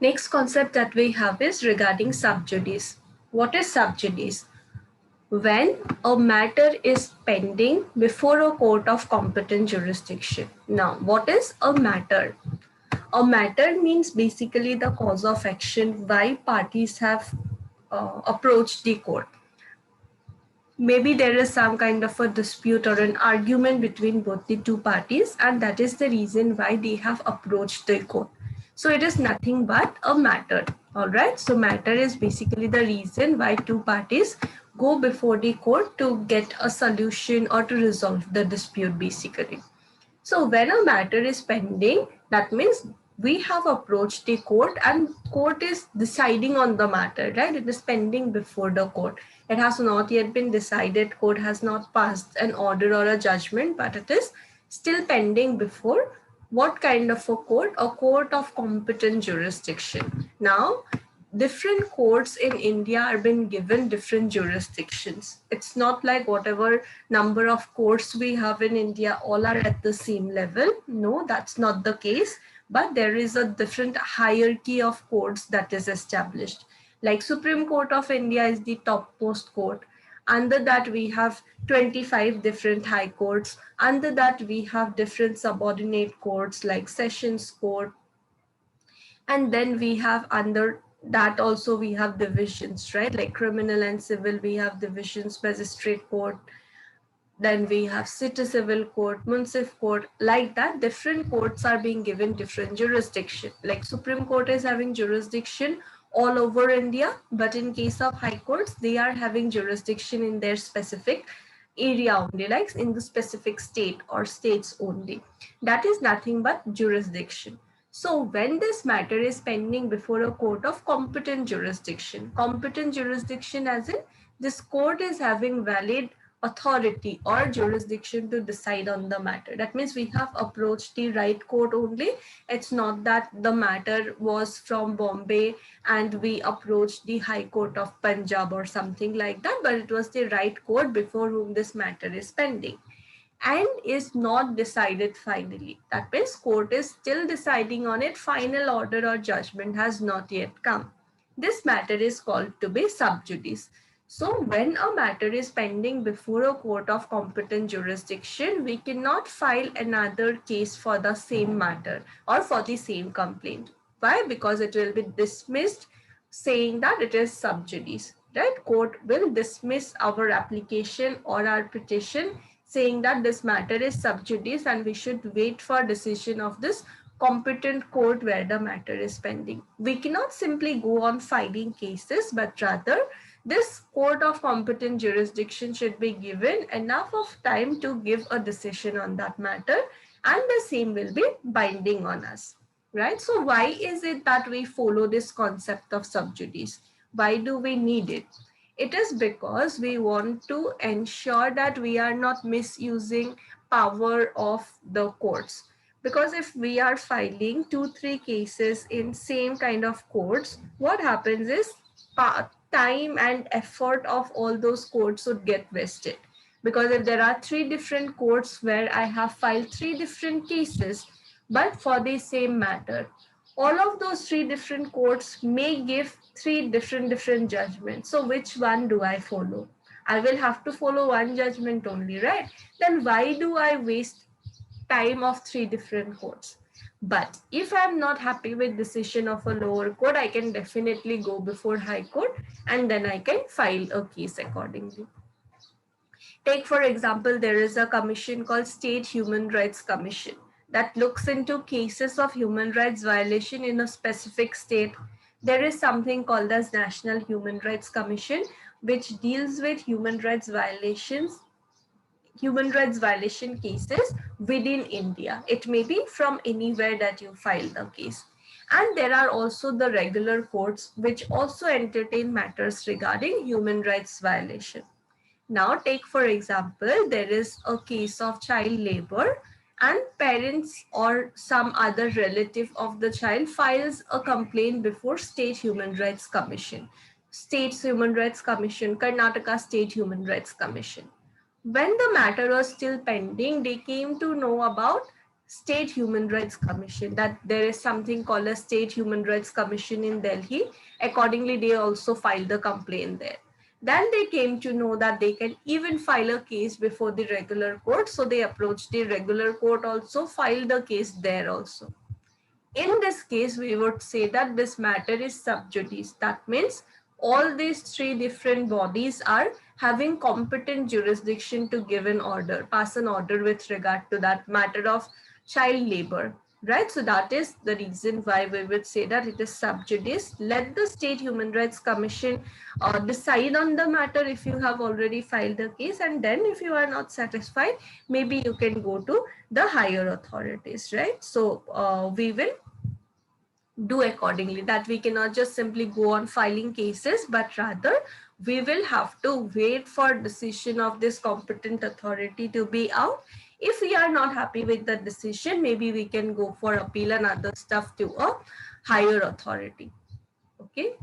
Next concept that we have is regarding sub judice. What is sub judice? When a matter is pending before a court of competent jurisdiction. Now, what is a matter? A matter means basically the cause of action why parties have approached the court. Maybe there is some kind of a dispute or an argument between both the two parties, and that is the reason why they have approached the court. So it is nothing but a matter. All right. So matter is basically the reason why two parties go before the court to get a solution or to resolve the dispute basically. So when a matter is pending, that means we have approached the court and court is deciding on the matter, right? It is pending before the court. It has not yet been decided. Court has not passed an order or a judgment, but it is still pending before what kind of a court? A court of competent jurisdiction. Now, different courts in India are being given different jurisdictions. It's not like whatever number of courts we have in India, all are at the same level. No, that's not the case. But there is a different hierarchy of courts that is established. Like Supreme Court of India is the topmost court. Under that, we have 25 different high courts. Under that, we have different subordinate courts like Sessions Court, and then we have under that also we have divisions, right? Like criminal and civil, we have divisions, magistrate court, then we have city civil court, municipal court, like that. Different courts are being given different jurisdiction. Like Supreme Court is having jurisdiction all over India, but in case of high courts, they are having jurisdiction in their specific area only, like in the specific state or states only. That is nothing but jurisdiction. So when this matter is pending before a court of competent jurisdiction as in this court is having valid authority or jurisdiction to decide on the matter. That means we have approached the right court only. It's not that the matter was from Bombay and we approached the High Court of Punjab or something like that, but it was the right court before whom this matter is pending and is not decided finally. That means court is still deciding on it. Final order or judgment has not yet come. This matter is called to be sub judice. So when a matter is pending before a court of competent jurisdiction, we cannot file another case for the same matter or for the same complaint. Why? Because it will be dismissed saying that it is sub judice, right? Court will dismiss our application or our petition saying that this matter is sub judice and we should wait for decision of this competent court where the matter is pending. We cannot simply go on filing cases, but rather this court of competent jurisdiction should be given enough of time to give a decision on that matter, and the same will be binding on us, right? So why is it that we follow this concept of sub judice? Why do we need it? It is because we want to ensure that we are not misusing power of the courts. Because if we are filing 2-3 cases in same kind of courts, what happens is time and effort of all those courts would get wasted. Because if there are 3 different courts where I have filed 3 different cases, but for the same matter, all of those 3 different courts may give 3 different judgments. So which one do I follow? I will have to follow one judgment only, right? Then why do I waste time of 3 different courts? But if I'm not happy with decision of a lower court, I can definitely go before high court and then I can file a case accordingly. Take for example, there is a commission called State Human Rights Commission that looks into cases of human rights violation in a specific state. There is something called as National Human Rights Commission, which deals with human rights violation cases within India. It may be from anywhere that you file the case. And there are also the regular courts which also entertain matters regarding human rights violation. Now take for example, there is a case of child labor and parents or some other relative of the child files a complaint before State Human Rights Commission. State Human Rights Commission, Karnataka State Human Rights Commission. When the matter was still pending, they came to know about State Human Rights Commission, that there is something called a State Human Rights Commission in Delhi. Accordingly, they also filed the complaint there. Then they came to know that they can even file a case before the regular court. So they approached the regular court also, filed the case there also. In this case, we would say that this matter is sub judice. That means all these three different bodies are having competent jurisdiction to give an order, pass an order with regard to that matter of child labor, right? So that is the reason why we would say that it is sub judice. Let the State Human Rights Commission decide on the matter if you have already filed the case, and then if you are not satisfied, maybe you can go to the higher authorities, right? So we will do accordingly, that we cannot just simply go on filing cases, but rather we will have to wait for decision of this competent authority to be out. If we are not happy with the decision, maybe we can go for appeal and other stuff to a higher authority. Okay.